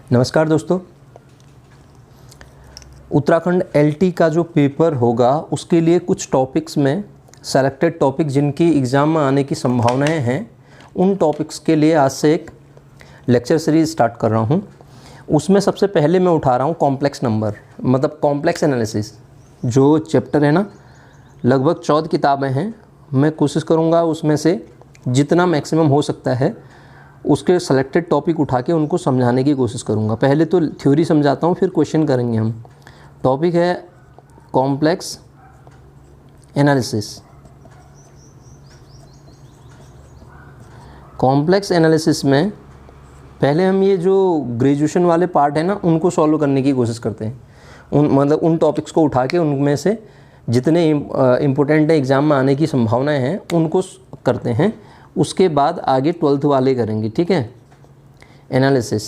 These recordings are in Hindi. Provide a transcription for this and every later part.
नमस्कार दोस्तों। उत्तराखंड एलटी का जो पेपर होगा उसके लिए कुछ टॉपिक्स में सेलेक्टेड टॉपिक जिनकी एग्ज़ाम में आने की संभावनाएं हैं, उन टॉपिक्स के लिए आज से एक लेक्चर सीरीज़ स्टार्ट कर रहा हूं। उसमें सबसे पहले मैं उठा रहा हूं कॉम्प्लेक्स नंबर, मतलब कॉम्प्लेक्स एनालिसिस। जो चैप्टर है ना, लगभग 14 किताबें हैं। मैं कोशिश करूंगा उसमें से जितना मैक्सिमम हो सकता है उसके सेलेक्टेड टॉपिक उठा के उनको समझाने की कोशिश करूंगा। पहले तो थ्योरी समझाता हूं, फिर क्वेश्चन करेंगे हम। टॉपिक है कॉम्प्लेक्स एनालिसिस। कॉम्प्लेक्स एनालिसिस में पहले हम ये जो ग्रेजुएशन वाले पार्ट है ना, उनको सॉल्व करने की कोशिश करते हैं। उन टॉपिक्स को उठा के उनमें से जितने इम्पोर्टेंट है एग्ज़ाम में आने की संभावनाएं हैं उनको करते हैं। उसके बाद आगे 12th वाले करेंगे, ठीक है। एनालिसिस,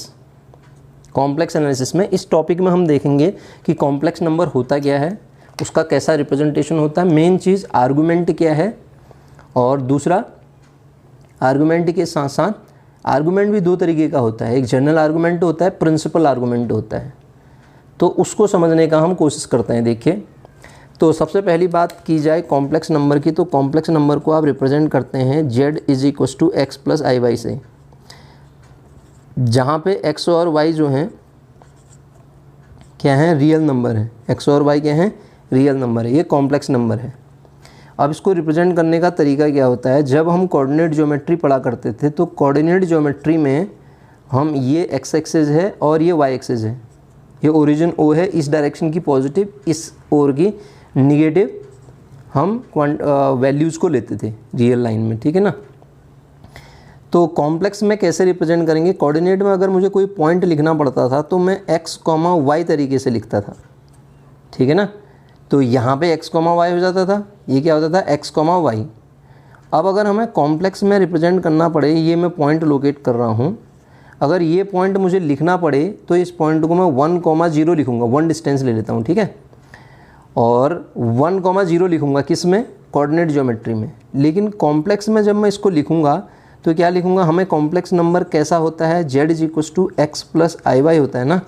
कॉम्प्लेक्स एनालिसिस में इस टॉपिक में हम देखेंगे कि कॉम्प्लेक्स नंबर होता क्या है, उसका कैसा रिप्रेजेंटेशन होता है, मेन चीज़ आर्गुमेंट क्या है, और दूसरा आर्गुमेंट के साथ साथ आर्गुमेंट भी 2 तरीके का होता है। एक जनरल आर्गुमेंट होता है, प्रिंसिपल आर्गुमेंट होता है। तो उसको समझने का हम कोशिश करते हैं। देखिए, तो सबसे पहली बात की जाए कॉम्प्लेक्स नंबर की, तो कॉम्प्लेक्स नंबर को आप रिप्रेजेंट करते हैं z = x + iy से, जहाँ पे x और y जो हैं क्या हैं, रियल नंबर है। x और y क्या हैं, रियल नंबर है। ये कॉम्प्लेक्स नंबर है। अब इसको रिप्रेजेंट करने का तरीका क्या होता है, जब हम कोऑर्डिनेट ज्योमेट्री पढ़ा करते थे तो कोऑर्डिनेट ज्योमेट्री में हम ये x एक्सिस है और ये y एक्सिस है। ये ओरिजिन O है, इस डायरेक्शन की पॉजिटिव, इस ओर की निगेटिव हम वैल्यूज़ को लेते थे रियल लाइन में, ठीक है ना। तो कॉम्प्लेक्स में कैसे रिप्रेजेंट करेंगे, कोऑर्डिनेट में अगर मुझे कोई पॉइंट लिखना पड़ता था तो मैं x, y तरीके से लिखता था, ठीक है ना। तो यहाँ पे x, y हो जाता था, ये क्या होता था x, y। अब अगर हमें कॉम्प्लेक्स में रिप्रेजेंट करना पड़े, ये मैं पॉइंट लोकेट कर रहा हूँ, अगर ये पॉइंट मुझे लिखना पड़े तो इस पॉइंट को मैं 1, 0 लिखूँगा, 1 डिस्टेंस ले लेता हूँ, ठीक है। और 1, 0 लिखूँगा किस में, कोऑर्डिनेट ज्योमेट्री में। लेकिन कॉम्प्लेक्स में जब मैं इसको लिखूँगा तो क्या लिखूँगा, हमें कॉम्प्लेक्स नंबर कैसा होता है, z = x + iy होता है ना।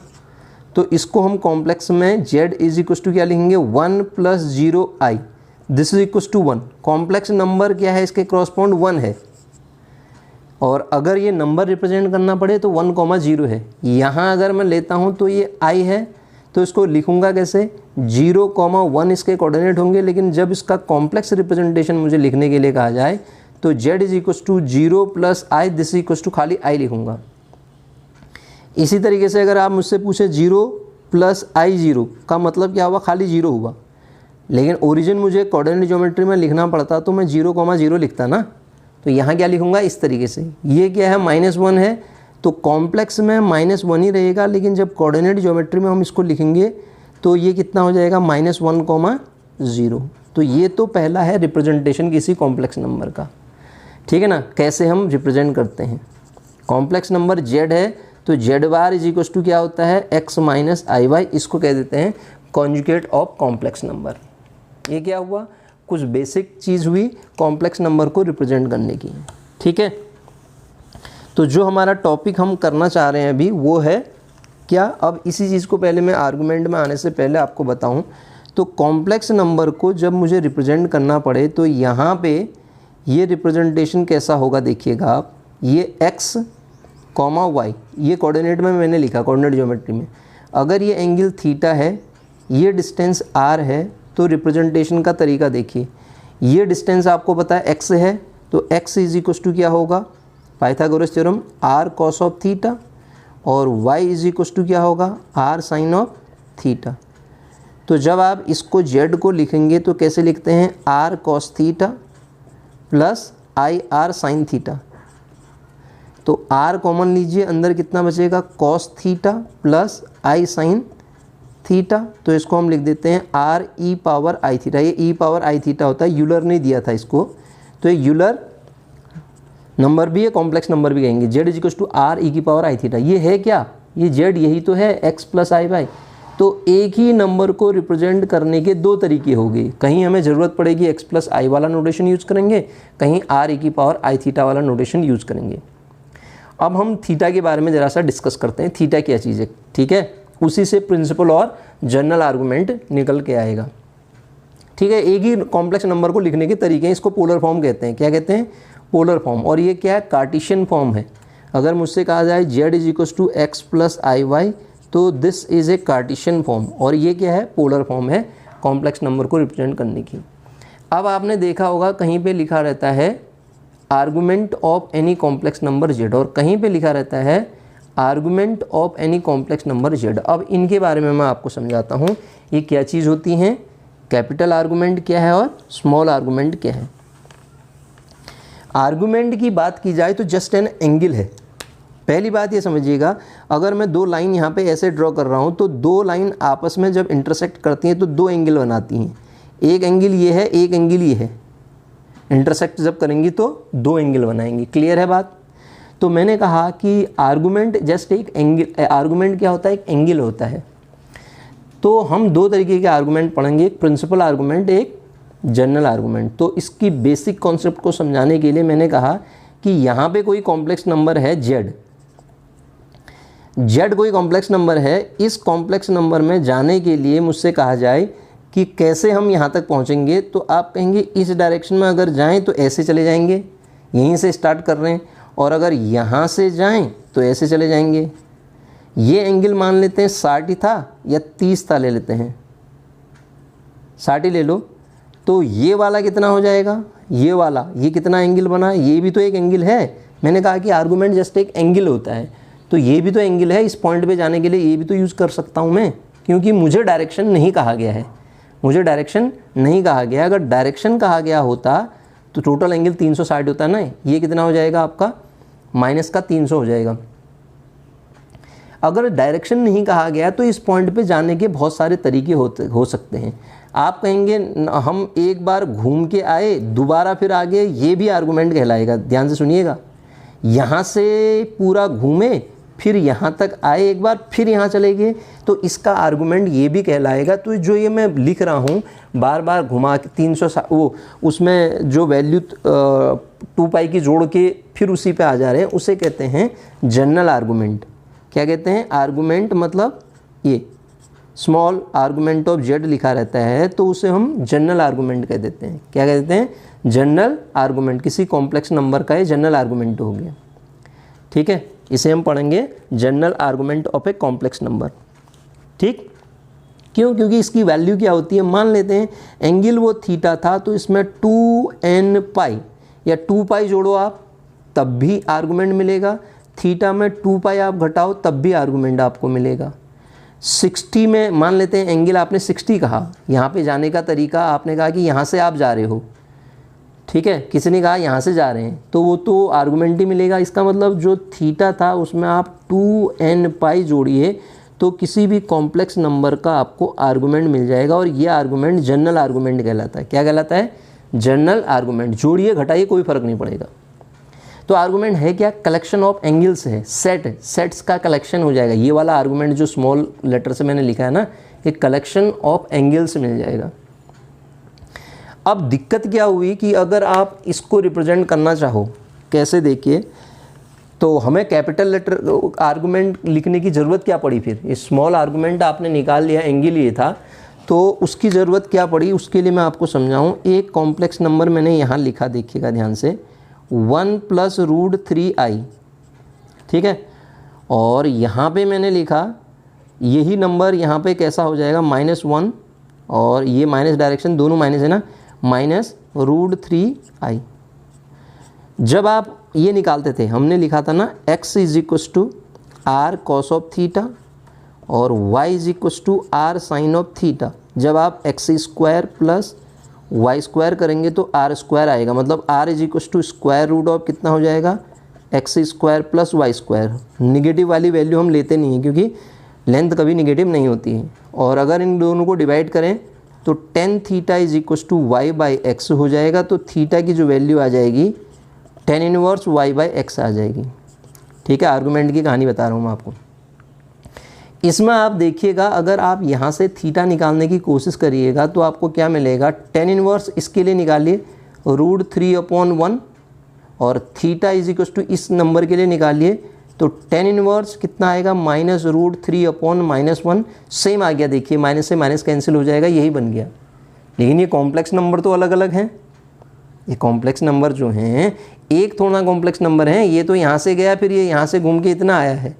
तो इसको हम कॉम्प्लेक्स में z = क्या लिखेंगे, 1 + 0i, दिस = 1। कॉम्प्लेक्स नंबर क्या है, इसके क्रॉसपॉन्ड 1 है। और अगर ये नंबर रिप्रेजेंट करना पड़े तो 1, 0 है। यहाँ अगर मैं लेता हूँ तो ये i है, तो इसको लिखूँगा कैसे, 0, 1 इसके कोऑर्डिनेट होंगे। लेकिन जब इसका कॉम्प्लेक्स रिप्रेजेंटेशन मुझे लिखने के लिए कहा जाए तो z = 0 + i, दिस = खाली i लिखूँगा। इसी तरीके से अगर आप मुझसे पूछे 0 + i 0 का मतलब क्या हुआ, खाली 0 हुआ। लेकिन ओरिजिन मुझे कोऑर्डिनेट ज्योमेट्री में लिखना पड़ता तो मैं 0, 0 लिखता ना। तो यहाँ क्या लिखूँगा, इस तरीके से। ये क्या है, -1 है, तो कॉम्प्लेक्स में -1 ही रहेगा। लेकिन जब कोऑर्डिनेट ज्योमेट्री में हम इसको लिखेंगे तो ये कितना हो जाएगा, -1, 0। तो ये तो पहला है रिप्रेजेंटेशन किसी कॉम्प्लेक्स नंबर का, ठीक है ना। कैसे हम रिप्रेजेंट करते हैं, कॉम्प्लेक्स नंबर z है तो z = क्या होता है, x - iy। इसको कह देते हैं कॉन्जुगेट ऑफ कॉम्प्लेक्स नंबर। ये क्या हुआ, कुछ बेसिक चीज़ हुई कॉम्प्लेक्स नंबर को रिप्रेजेंट करने की, ठीक है। तो जो हमारा टॉपिक हम करना चाह रहे हैं अभी वो है क्या, अब इसी चीज़ को पहले मैं आर्गुमेंट में आने से पहले आपको बताऊं, तो कॉम्प्लेक्स नंबर को जब मुझे रिप्रेजेंट करना पड़े तो यहाँ पे ये रिप्रेजेंटेशन कैसा होगा, देखिएगा आप। ये x, y, ये कोऑर्डिनेट में मैंने लिखा, कोऑर्डिनेट ज्योमेट्री में। अगर ये एंगल थीटा है, ये डिस्टेंस r है, तो रिप्रेजेंटेशन का तरीका देखिए। ये डिस्टेंस आपको पता है x है, तो x = क्या होगा, Pythagoras theorem, r cos of theta, और y = क्या होगा, r sin ऑफ थीटा। तो जब आप इसको z को लिखेंगे तो कैसे लिखते हैं, r cos theta + ir sin theta. तो r कॉमन लीजिए, अंदर कितना बचेगा, cos theta + i sin theta. तो इसको हम लिख देते हैं r e⁻i थीटा। ये e⁻i थीटा होता है, यूलर ने दिया था इसको, तो ये यूलर नंबर भी है, कॉम्प्लेक्स नंबर भी कहेंगे। z = r e⁻i theta. ये है क्या, ये z यही तो है, x + iy। तो एक ही नंबर को रिप्रेजेंट करने के 2 तरीके हो गए। कहीं हमें ज़रूरत पड़ेगी x + i वाला नोटेशन यूज़ करेंगे, कहीं r e⁻i थीटा वाला नोटेशन यूज़ करेंगे। अब हम थीटा के बारे में ज़रा सा डिस्कस करते हैं, थीटा क्या चीज़ है, ठीक है। उसी से प्रिंसिपल और जनरल आर्गूमेंट निकल के आएगा, ठीक है। एक ही कॉम्प्लेक्स नंबर को लिखने के तरीके हैं, इसको पोलर फॉर्म कहते हैं। क्या कहते हैं? Polar form. और ये क्या है? कार्टेशियन फॉर्म है। अगर मुझसे कहा जाए z = x + iy, तो this is a Cartesian form, और ये क्या है? पोलर फॉर्म है कॉम्प्लेक्स नंबर को रिप्रेजेंट करने की। अब आपने देखा होगा कहीं पे लिखा रहता है argument of any complex number z, और कहीं पे लिखा रहता है argument of any complex number z। अब इनके बारे में मैं आपको समझाता हूँ, ये क्या चीज़ होती हैं, कैपिटल आर्गूमेंट क्या है और स्मॉल आर्गूमेंट क्या है। आर्गूमेंट की बात की जाए तो जस्ट एन एंगल है। पहली बात ये समझिएगा, अगर मैं दो लाइन यहाँ पे ऐसे ड्रॉ कर रहा हूँ तो दो लाइन आपस में जब इंटरसेक्ट करती हैं तो दो एंगल बनाती हैं। एक एंगल ये है, एक एंगल ये है, इंटरसेक्ट जब करेंगी तो दो एंगल बनाएंगी। क्लियर है बात? तो मैंने कहा कि आर्गूमेंट जस्ट एक एंगल, आर्गूमेंट क्या होता है? एक एंगल होता है। तो हम दो तरीके के आर्गूमेंट पढ़ेंगे, एक प्रिंसिपल आर्गूमेंट, एक जनरल आर्गूमेंट। तो इसकी बेसिक कॉन्सेप्ट को समझाने के लिए मैंने कहा कि यहाँ पे कोई कॉम्प्लेक्स नंबर है z कोई कॉम्प्लेक्स नंबर है। इस कॉम्प्लेक्स नंबर में जाने के लिए मुझसे कहा जाए कि कैसे हम यहाँ तक पहुँचेंगे, तो आप कहेंगे इस डायरेक्शन में अगर जाएं तो ऐसे चले जाएंगे, यहीं से स्टार्ट कर रहे हैं, और अगर यहाँ से जाएं तो ऐसे चले जाएंगे। ये एंगल मान लेते हैं 60 था या 30 था, ले लेते हैं 60 ले लो। तो ये वाला कितना हो जाएगा? ये वाला, ये कितना एंगल बना? ये भी तो एक एंगल है। मैंने कहा कि आर्गूमेंट जस्ट एक एंगल होता है, तो ये भी तो एंगल है। इस पॉइंट पे जाने के लिए ये भी तो यूज़ कर सकता हूँ मैं, क्योंकि मुझे डायरेक्शन नहीं कहा गया है, मुझे डायरेक्शन नहीं कहा गया। अगर डायरेक्शन कहा गया होता तो टोटल एंगल 360 होता है ना, ये कितना हो जाएगा आपका? माइनस का 300 हो जाएगा। अगर डायरेक्शन नहीं कहा गया तो इस पॉइंट पे जाने के बहुत सारे तरीके हो सकते हैं। आप कहेंगे हम एक बार घूम के आए दोबारा फिर आगे, ये भी आर्गूमेंट कहलाएगा। ध्यान से सुनिएगा, यहाँ से पूरा घूमे फिर यहाँ तक आए एक बार, फिर यहाँ चले गए, तो इसका आर्गूमेंट ये भी कहलाएगा। तो जो ये मैं लिख रहा हूँ बार बार घुमा के 300 वो उसमें जो वैल्यू 2π की जोड़ के फिर उसी पे आ जा रहे हैं, उसे कहते हैं जनरल आर्गूमेंट। क्या कहते हैं? आर्गूमेंट मतलब ये स्मॉल आर्गूमेंट ऑफ z लिखा रहता है तो उसे हम जनरल आर्गूमेंट कह देते हैं। क्या कहते हैं? General argument. किसी कॉम्प्लेक्स नंबर का ये जनरल आर्गूमेंट हो गया, ठीक है। इसे हम पढ़ेंगे general argument of a complex number, ठीक। क्यों? क्योंकि इसकी वैल्यू क्या होती है, मान लेते हैं एंगल वो थीटा था तो इसमें 2nπ या 2π जोड़ो आप तब भी आर्गूमेंट मिलेगा। थीटा में 2π आप घटाओ तब भी आर्गूमेंट आपको मिलेगा। 60 में मान लेते हैं एंगल आपने 60 कहा, यहाँ पे जाने का तरीका आपने कहा कि यहाँ से आप जा रहे हो, ठीक है। किसी ने कहा यहाँ से जा रहे हैं, तो वो तो आर्गूमेंट ही मिलेगा। इसका मतलब जो थीटा था उसमें आप 2nπ जोड़िए तो किसी भी कॉम्प्लेक्स नंबर का आपको आर्गूमेंट मिल जाएगा, और ये आर्गूमेंट जनरल आर्गूमेंट कहलाता है। क्या कहलाता है? General argument. जोड़िए घटाइए कोई फ़र्क नहीं पड़ेगा। तो आर्गूमेंट है क्या? कलेक्शन ऑफ एंगल्स है, सेट है, सेट्स का कलेक्शन हो जाएगा। ये वाला आर्गूमेंट जो स्मॉल लेटर से मैंने लिखा है ना, एक कलेक्शन ऑफ एंगल्स मिल जाएगा। अब दिक्कत क्या हुई कि अगर आप इसको रिप्रेजेंट करना चाहो, कैसे देखिए, तो हमें कैपिटल लेटर आर्गूमेंट लिखने की ज़रूरत क्या पड़ी फिर? ये स्मॉल आर्गूमेंट आपने निकाल लिया, एंगल ये था, तो उसकी ज़रूरत क्या पड़ी? उसके लिए मैं आपको समझाऊँ। एक कॉम्प्लेक्स नंबर मैंने यहाँ लिखा, देखिएगा ध्यान से, 1 + √3i, ठीक है। और यहाँ पे मैंने लिखा यही नंबर यहाँ पे कैसा हो जाएगा? -1, और ये माइनस डायरेक्शन दोनों माइनस है ना, -√3i। जब आप ये निकालते थे हमने लिखा था ना x = r cos of theta और y = r sin of theta. जब आप x² + y² करेंगे तो r² आएगा, मतलब r = कितना हो जाएगा? x² + y²। निगेटिव वाली वैल्यू हम लेते नहीं हैं क्योंकि लेंथ कभी निगेटिव नहीं होती है। और अगर इन दोनों को डिवाइड करें तो tan थीटा = y/x हो जाएगा। तो थीटा की जो वैल्यू आ जाएगी tan इनवर्स y/x आ जाएगी, ठीक है। आर्गूमेंट की कहानी बता रहा हूँ मैं आपको। इसमें आप देखिएगा, अगर आप यहाँ से थीटा निकालने की कोशिश करिएगा तो आपको क्या मिलेगा? tan इनवर्स इसके लिए निकालिए √3/1 और थीटा इज इक्वल टू इस नंबर के लिए निकालिए तो tan इनवर्स कितना आएगा -√3/-1 सेम आ गया। देखिए माइनस से माइनस कैंसिल हो जाएगा, यही बन गया। लेकिन ये कॉम्प्लेक्स नंबर तो अलग अलग हैं। ये कॉम्प्लेक्स नंबर जो हैं एक थोड़ा कॉम्प्लेक्स नंबर हैं, ये तो यहाँ से गया फिर ये यहाँ से घूम के इतना आया है।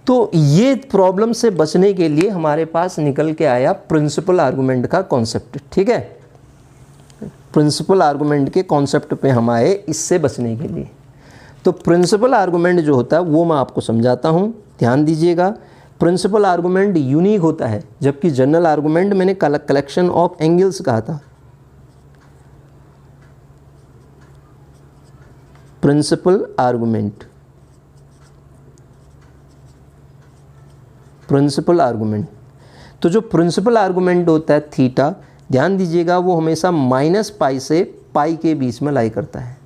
तो ये प्रॉब्लम से बचने के लिए हमारे पास निकल के आया प्रिंसिपल आर्गुमेंट का कॉन्सेप्ट। ठीक है, प्रिंसिपल आर्गुमेंट के कॉन्सेप्ट पे हम आए इससे बचने के लिए। तो प्रिंसिपल आर्गुमेंट जो होता है वो मैं आपको समझाता हूँ, ध्यान दीजिएगा। प्रिंसिपल आर्गुमेंट यूनिक होता है, जबकि जनरल आर्गुमेंट मैंने कलेक्शन ऑफ एंगल्स कहा था। प्रिंसिपल आर्गुमेंट, प्रिंसिपल आर्गुमेंट, तो जो प्रिंसिपल आर्गुमेंट होता है थीटा, ध्यान दीजिएगा वो हमेशा -π से π के बीच में लाई करता है।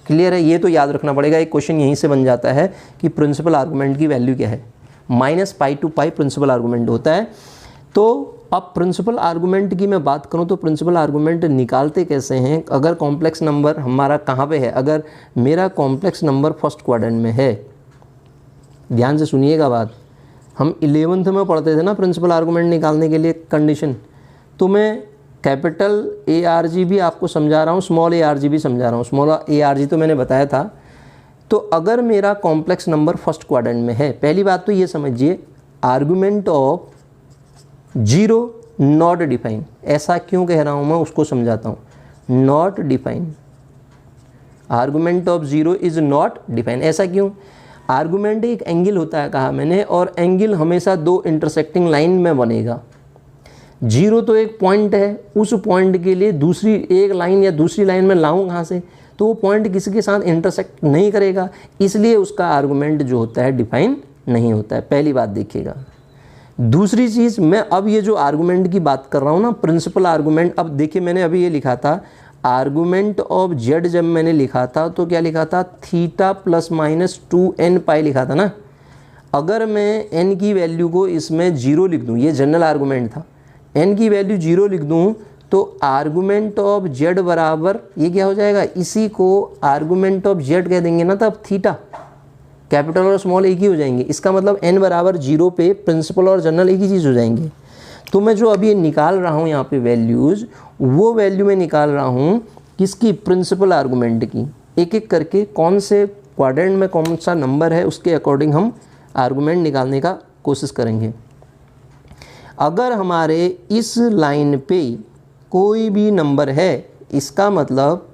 क्लियर है, ये तो याद रखना पड़ेगा। एक क्वेश्चन यहीं से बन जाता है कि प्रिंसिपल आर्गुमेंट की वैल्यू क्या है। -π to π प्रिंसिपल आर्गुमेंट होता है। तो अब प्रिंसिपल आर्गुमेंट की मैं बात करूं तो प्रिंसिपल आर्गुमेंट निकालते कैसे हैं। अगर कॉम्प्लेक्स नंबर हमारा कहाँ पे है, अगर मेरा कॉम्प्लेक्स नंबर फर्स्ट क्वाड्रेंट में है, ध्यान से सुनिएगा बात, हम 11th में पढ़ते थे ना प्रिंसिपल आर्गुमेंट निकालने के लिए कंडीशन। तो मैं कैपिटल ARG भी आपको समझा रहा हूँ, स्मॉल ARG भी समझा रहा हूँ। स्मॉल ARG तो मैंने बताया था। तो अगर मेरा कॉम्प्लेक्स नंबर फर्स्ट क्वाड्रेंट में है, पहली बात तो ये समझिए आर्गुमेंट ऑफ 0 नॉट डिफाइन। ऐसा क्यों कह रहा हूँ मैं उसको समझाता हूँ। Not define, argument of 0 is not define. ऐसा क्यों? आर्गुमेंट एक एंगल होता है कहा मैंने, और एंगल हमेशा दो इंटरसेक्टिंग लाइन में बनेगा। 0 तो एक पॉइंट है, उस पॉइंट के लिए दूसरी एक लाइन या दूसरी लाइन में लाऊं कहाँ से, तो वो पॉइंट किसी के साथ इंटरसेक्ट नहीं करेगा, इसलिए उसका आर्गुमेंट जो होता है डिफाइन नहीं होता है। पहली बात देखिएगा। दूसरी चीज़, मैं अब ये जो आर्गुमेंट की बात कर रहा हूँ ना, प्रिंसिपल आर्गुमेंट, अब देखिए मैंने अभी ये लिखा था आर्गुमेंट ऑफ जेड। जब मैंने लिखा था तो क्या लिखा था, थीटा +-2n π लिखा था ना। अगर मैं n की वैल्यू को इसमें 0 लिख दूँ, ये जनरल आर्गुमेंट था, n की वैल्यू 0 लिख दूँ तो आर्गुमेंट ऑफ जेड बराबर ये क्या हो जाएगा, इसी को आर्गुमेंट ऑफ जेड कह देंगे ना, तब थीटा कैपिटल और स्मॉल एक ही हो जाएंगे। इसका मतलब n बराबर 0 पे प्रिंसिपल और जनरल एक ही चीज़ हो जाएंगे। तो मैं जो अभी निकाल रहा हूँ यहाँ पे वैल्यूज़, वो वैल्यू में निकाल रहा हूँ किसकी, प्रिंसिपल आर्गुमेंट की। एक एक करके कौन से क्वाड्रेंट में कौन सा नंबर है उसके अकॉर्डिंग हम आर्गुमेंट निकालने का कोशिश करेंगे। अगर हमारे इस लाइन पे कोई भी नंबर है, इसका मतलब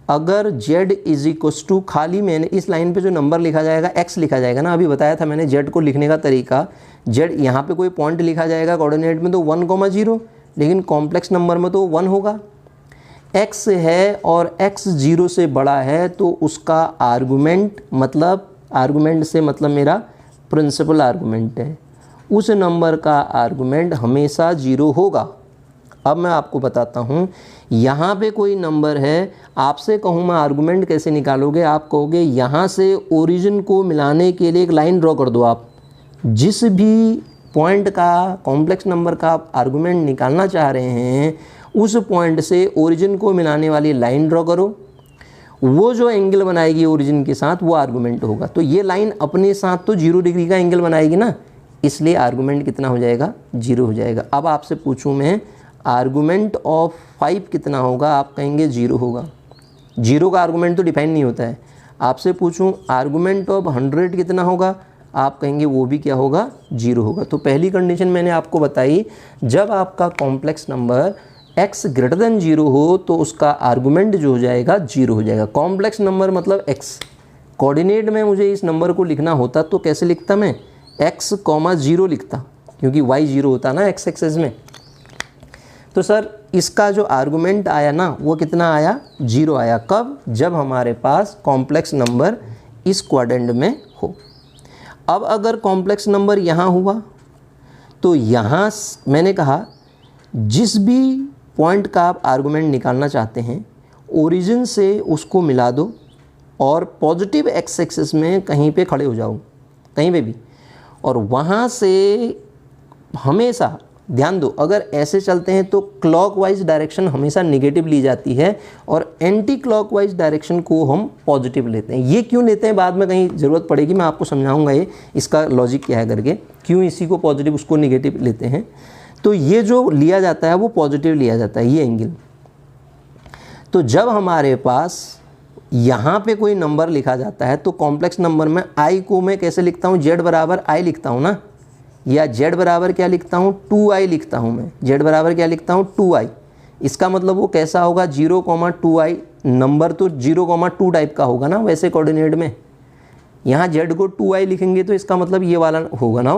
अगर z इज इक्वस टू, खाली मैंने इस लाइन पे जो नंबर लिखा जाएगा x लिखा जाएगा ना, अभी बताया था मैंने z को लिखने का तरीका। z यहाँ पे कोई पॉइंट लिखा जाएगा कोऑर्डिनेट में तो 1,0, लेकिन कॉम्प्लेक्स नंबर में तो 1 होगा। x है और x 0 से बड़ा है तो उसका आर्गुमेंट, मतलब आर्गुमेंट से मतलब मेरा प्रिंसिपल आर्गुमेंट है, उस नंबर का आर्गुमेंट हमेशा 0 होगा। अब मैं आपको बताता हूँ, यहाँ पे कोई नंबर है, आपसे कहूँ मैं आर्गुमेंट कैसे निकालोगे, आप कहोगे यहाँ से ओरिजिन को मिलाने के लिए एक लाइन ड्रॉ कर दो। आप जिस भी पॉइंट का कॉम्प्लेक्स नंबर का आप आर्गुमेंट निकालना चाह रहे हैं, उस पॉइंट से ओरिजिन को मिलाने वाली लाइन ड्रॉ करो। वो जो एंगल बनाएगी ओरिजिन के साथ वो आर्गुमेंट होगा। तो ये लाइन अपने साथ तो 0 डिग्री का एंगल बनाएगी ना, इसलिए आर्गुमेंट कितना हो जाएगा, 0 हो जाएगा। अब आपसे पूछूं मैं आर्गुमेंट ऑफ 5 कितना होगा, आप कहेंगे 0 होगा। 0 का आर्गुमेंट तो डिफाइन नहीं होता है। आपसे पूछूं आर्गुमेंट ऑफ 100 कितना होगा, आप कहेंगे वो भी क्या होगा, 0 होगा। तो पहली कंडीशन मैंने आपको बताई, जब आपका complex number x greater than 0 हो तो उसका आर्गुमेंट जो हो जाएगा 0 हो जाएगा। कॉम्प्लेक्स नंबर मतलब x। कोऑर्डिनेट में मुझे इस नंबर को लिखना होता तो कैसे लिखता मैं, x, 0 लिखता, क्योंकि y 0 होता ना x एक्सेस में। तो सर इसका जो आर्गुमेंट आया ना वो कितना आया, 0 आया। कब, जब हमारे पास कॉम्प्लेक्स नंबर इस क्वाड्रेंट में हो। अब अगर कॉम्प्लेक्स नंबर यहाँ हुआ तो यहाँ मैंने कहा जिस भी पॉइंट का आप आर्गुमेंट निकालना चाहते हैं, ओरिजिन से उसको मिला दो और पॉजिटिव एक्स एक्सिस में कहीं पे खड़े हो जाओ, कहीं पे भी, और वहाँ से हमेशा ध्यान दो, अगर ऐसे चलते हैं तो क्लॉकवाइज डायरेक्शन हमेशा नेगेटिव ली जाती है और एंटी क्लॉकवाइज डायरेक्शन को हम पॉजिटिव लेते हैं। ये क्यों लेते हैं बाद में कहीं ज़रूरत पड़ेगी, मैं आपको समझाऊंगा ये इसका लॉजिक क्या है करके, क्यों इसी को पॉजिटिव उसको नेगेटिव लेते हैं। तो ये जो लिया जाता है वो पॉजिटिव लिया जाता है, ये एंगल। तो जब हमारे पास यहाँ पे कोई नंबर लिखा जाता है तो कॉम्प्लेक्स नंबर में आई को मैं कैसे लिखता हूँ, जेड बराबर आई लिखता हूँ ना, या जेड बराबर क्या लिखता हूँ, 2i लिखता हूँ मैं। जेड बराबर क्या लिखता हूँ, 2i। इसका मतलब वो कैसा होगा, 0,2i। नंबर तो 0,2 टाइप का होगा ना वैसे कोऑर्डिनेट में। यहाँ जेड को 2i लिखेंगे तो इसका मतलब ये वाला होगा ना।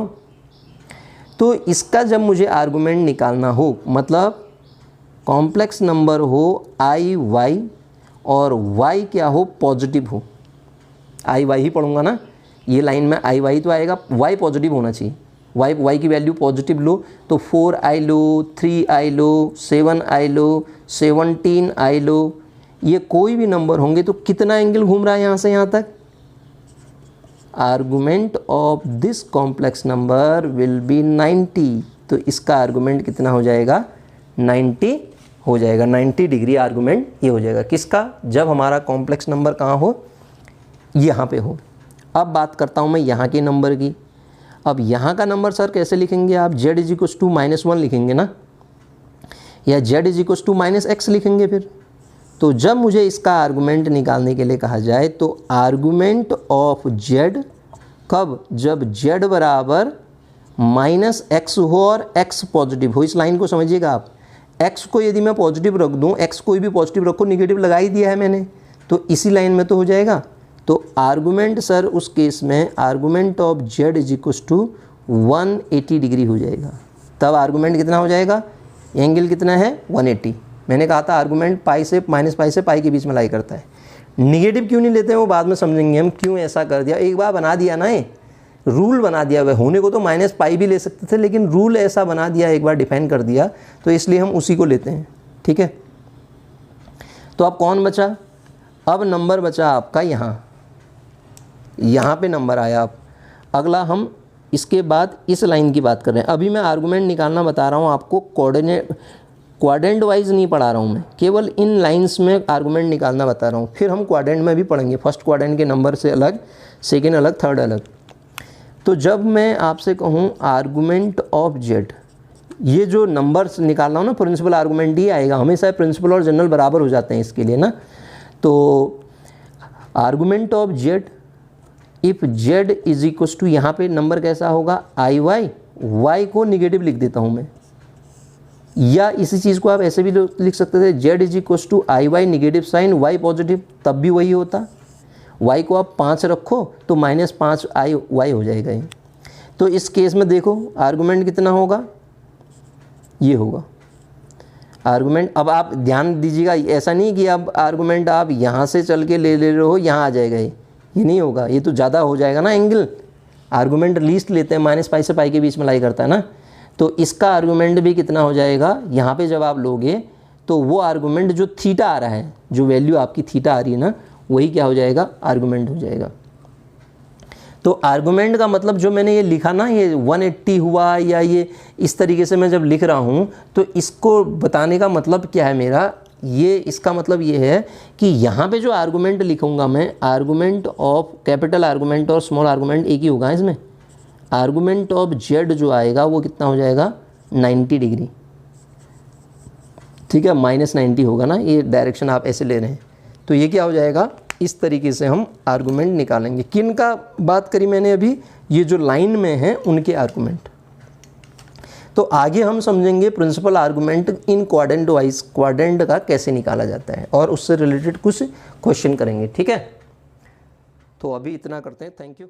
तो इसका जब मुझे आर्गूमेंट निकालना हो, मतलब कॉम्प्लेक्स नंबर हो आई वाई और y क्या हो, पॉजिटिव हो, आई वाई ही पढ़ूंगा ना, ये लाइन में आई वाई तो आएगा, y पॉजिटिव होना चाहिए। y की वैल्यू पॉजिटिव लो तो 4i लो, 3i लो, 7i लो, 17i लो, ये कोई भी नंबर होंगे तो कितना एंगल घूम रहा है यहाँ से यहाँ तक, argument of this complex number will be 90। तो इसका आर्गूमेंट कितना हो जाएगा, 90 हो जाएगा। 90 डिग्री आर्गूमेंट ये हो जाएगा किसका, जब हमारा कॉम्प्लेक्स नंबर कहाँ हो, यहाँ पे हो। अब बात करता हूँ मैं यहाँ के नंबर की। अब यहाँ का नंबर सर कैसे लिखेंगे आप, z इज टू -1 लिखेंगे ना, या z इज टू -x लिखेंगे फिर। तो जब मुझे इसका आर्गूमेंट निकालने के लिए कहा जाए तो आर्गूमेंट ऑफ z कब, जब z बराबर -x हो और x पॉजिटिव हो। इस लाइन को समझिएगा आप, x को यदि मैं पॉजिटिव रख दूँ, x कोई भी पॉजिटिव रखो, निगेटिव लगा ही दिया है मैंने, तो इसी लाइन में तो हो जाएगा। तो आर्गूमेंट सर उस केस में argument of z is equal to 180 degree हो जाएगा। तब आर्गूमेंट कितना हो जाएगा, एंगल कितना है, 180। मैंने कहा था आर्गूमेंट पाई से -पाई से पाई के बीच में लाई करता है। निगेटिव क्यों नहीं लेते हैं वो बाद में समझेंगे हम, क्यों ऐसा कर दिया। एक बार बना दिया ना, ये रूल बना दिया, वह होने को तो -पाई भी ले सकते थे लेकिन रूल ऐसा बना दिया, एक बार डिफाइन कर दिया, तो इसलिए हम उसी को लेते हैं। ठीक है, तो अब कौन बचा, अब नंबर बचा आपका यहाँ पे नंबर आया। अब अगला हम इसके बाद इस लाइन की बात कर रहे हैं। अभी मैं आर्गूमेंट निकालना बता रहा हूँ आपको, क्वाड्रेंट वाइज नहीं पढ़ा रहा हूँ मैं, केवल इन लाइंस में आर्गूमेंट निकालना बता रहा हूँ। फिर हम क्वाड्रेंट में भी पढ़ेंगे, फर्स्ट क्वाड्रेंट के नंबर से अलग, सेकेंड अलग, थर्ड अलग। तो जब मैं आपसे कहूँ आर्गूमेंट ऑफ z, ये जो नंबर्स निकाल रहा हूँ ना, प्रिंसिपल आर्गूमेंट ही आएगा हमेशा, प्रिंसिपल और जनरल बराबर हो जाते हैं इसके लिए ना। तो argument of z if z is equal to, यहाँ पे नंबर कैसा होगा, आई वाई, y को निगेटिव लिख देता हूँ मैं, या इसी चीज़ को आप ऐसे भी लिख सकते थे, z is equal to i y negative sign, y positive, तब भी वही होता। y को आप 5 रखो तो -5 आई वाई हो जाएगा ये। तो इस केस में देखो आर्गूमेंट कितना होगा, ये होगा आर्गूमेंट। अब आप ध्यान दीजिएगा, ऐसा नहीं कि अब आर्गूमेंट आप यहाँ से चल के ले रहे हो, यहाँ आ जाएगा ये नहीं होगा, ये तो ज़्यादा हो जाएगा ना एंगल। आर्गूमेंट लीस्ट लेते हैं, -पाई से पाई के बीच में लाई करता है ना, तो इसका आर्गूमेंट भी कितना हो जाएगा, यहाँ पे जब आप लोगे तो वो आर्गूमेंट जो थीटा आ रहा है, जो वैल्यू आपकी थीटा आ रही है ना, वही क्या हो जाएगा, आर्गूमेंट हो जाएगा। तो आर्गूमेंट का मतलब जो मैंने ये लिखा ना, ये 180 हुआ या ये इस तरीके से मैं जब लिख रहा हूँ, तो इसको बताने का मतलब क्या है मेरा, ये इसका मतलब ये है कि यहाँ पे जो आर्गूमेंट लिखूँगा मैं, आर्गूमेंट ऑफ कैपिटल आर्गूमेंट और स्मॉल आर्गूमेंट एक ही होगा इसमें। आर्गूमेंट ऑफ z जो आएगा वो कितना हो जाएगा, 90 डिग्री। ठीक है, -90 होगा ना, ये डायरेक्शन आप ऐसे ले रहे हैं, तो ये क्या हो जाएगा, इस तरीके से हम आर्गूमेंट निकालेंगे। किन का बात करी मैंने अभी, ये जो लाइन में है उनके आर्गूमेंट। तो आगे हम समझेंगे principal argument in quadrant wise, quadrant का कैसे निकाला जाता है, और उससे रिलेटेड कुछ क्वेश्चन करेंगे। ठीक है, तो अभी इतना करते हैं, थैंक यू।